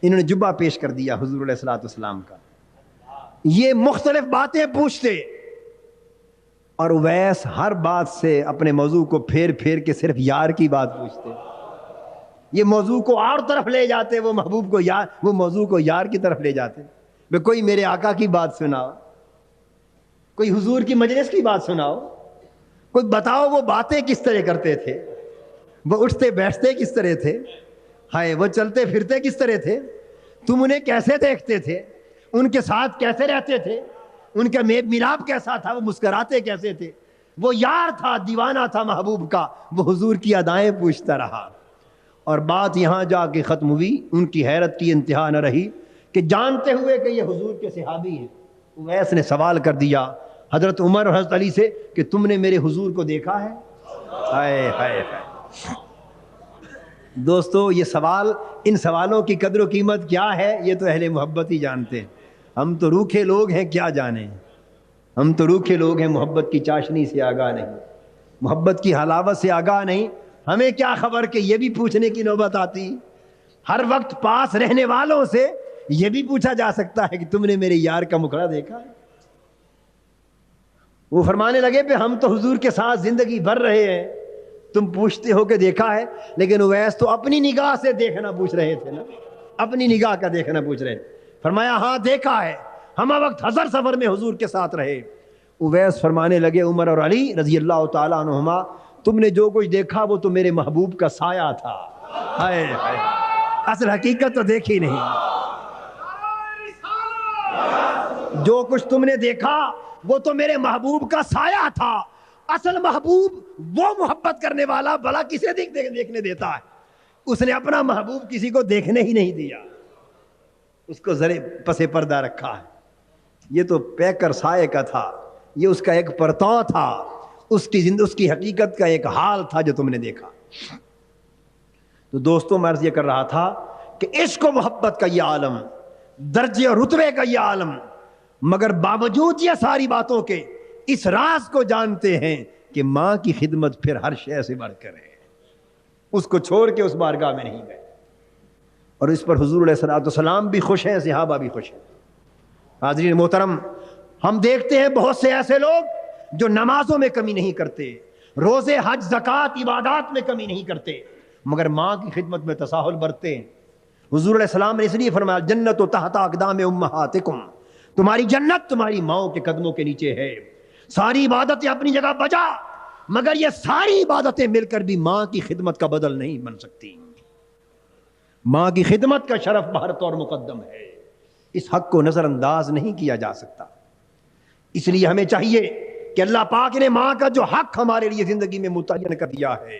Speaker 1: انہوں نے جبہ پیش کر دیا حضور علیہ الصلوۃ والسلام کا۔ یہ مختلف باتیں پوچھتے اور اویس ہر بات سے اپنے موضوع کو پھیر پھیر کے صرف یار کی بات پوچھتے، یہ موضوع کو اور طرف لے جاتے، وہ محبوب کو یار، وہ موضوع کو یار کی طرف لے جاتے۔ کوئی میرے آقا کی بات سناؤ، کوئی حضور کی مجلس کی بات سناؤ، کوئی بتاؤ وہ باتیں کس طرح کرتے تھے، وہ اٹھتے بیٹھتے کس طرح تھے، ہائے وہ چلتے پھرتے کس طرح تھے، تم انہیں کیسے دیکھتے تھے، ان کے ساتھ کیسے رہتے تھے، ان کا ملاپ کیسا تھا، وہ مسکراتے کیسے تھے۔ وہ یار تھا، دیوانہ تھا محبوب کا، وہ حضور کی ادائیں پوچھتا رہا۔ اور بات یہاں جا کے ختم ہوئی، ان کی حیرت کی انتہا نہ رہی کہ جانتے ہوئے کہ یہ حضور کے صحابی ہیں، اویس نے سوال کر دیا حضرت عمر اور حضرت علی سے کہ تم نے میرے حضور کو دیکھا ہے؟ ہائے ہائے ہائے دوستو، یہ سوال، ان سوالوں کی قدر و قیمت کیا ہے یہ تو اہل محبت ہی جانتے ہیں۔ ہم تو روکھے لوگ ہیں، کیا جانیں، ہم تو روکھے لوگ ہیں، محبت کی چاشنی سے آگاہ نہیں، محبت کی حلاوت سے آگاہ نہیں، ہمیں کیا خبر کہ یہ بھی پوچھنے کی نوبت آتی۔ ہر وقت پاس رہنے والوں سے یہ بھی پوچھا جا سکتا ہے کہ تم نے میرے یار کا مکھڑا دیکھا ہے؟ وہ فرمانے لگے کہ ہم تو حضور کے ساتھ زندگی بھر رہے ہیں، تم پوچھتے ہو کہ دیکھا ہے، لیکن اویس تو اپنی نگاہ سے دیکھنا پوچھ رہے تھے نا، اپنی نگاہ کا دیکھنا پوچھ رہے تھے۔ فرمایا ہاں دیکھا ہے، ہم وقت حضر سفر میں حضور کے ساتھ رہے۔ اویس فرمانے لگے عمر اور علی رضی اللہ تعالیٰ عنہما، تم نے جو کچھ دیکھا وہ تو میرے محبوب کا سایہ تھا، ہائے ہائے، اصل حقیقت تو دیکھی نہیں۔ جو کچھ تم نے دیکھا وہ تو میرے محبوب کا سایہ تھا، اصل محبوب وہ محبت کرنے والا بھلا کسے دیکھنے دیتا ہے؟ اس نے اپنا محبوب کسی کو دیکھنے ہی نہیں دیا، اس کو ذرے پس پردہ رکھا ہے۔ یہ تو پیکر سائے کا تھا، یہ اس کا ایک پرتو تھا، اس کی حقیقت کا ایک حال تھا جو تم نے دیکھا۔ تو دوستوں میں عرض یہ کر رہا تھا کہ عشق و محبت کا یہ عالم، درجے اور رتبے کا یہ عالم، مگر باوجود یہ ساری باتوں کے اس راز کو جانتے ہیں کہ ماں کی خدمت پھر ہر شے سے بڑھ کر ہے، اس کو چھوڑ کے اس بارگاہ میں نہیں گئے۔ اور اس پر حضور علیہ السلام بھی خوش ہیں، صحابہ بھی خوش ہیں۔ حاضرین محترم، ہم دیکھتے ہیں بہت سے ایسے لوگ جو نمازوں میں کمی نہیں کرتے، روزے حج زکوٰۃ عبادات میں کمی نہیں کرتے، مگر ماں کی خدمت میں تساہل برتتے ہیں۔ حضور علیہ السلام نے اس لیے فرمایا جنت و تحت اقدام امہاتکم، تمہاری جنت تمہاری ماؤں کے قدموں کے نیچے ہے۔ ساری عبادتیں اپنی جگہ بجا، مگر یہ ساری عبادتیں مل کر بھی ماں کی خدمت کا بدل نہیں بن سکتی۔ ماں کی خدمت کا شرف بہر طور مقدم ہے، اس حق کو نظر انداز نہیں کیا جا سکتا۔ اس لیے ہمیں چاہیے کہ اللہ پاک نے ماں کا جو حق ہمارے لیے زندگی میں متعین کر دیا ہے،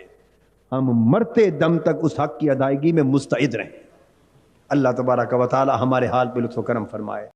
Speaker 1: ہم مرتے دم تک اس حق کی ادائیگی میں مستعد رہیں۔ اللہ تبارک و تعالی ہمارے حال پہ لطف و کرم فرمائے۔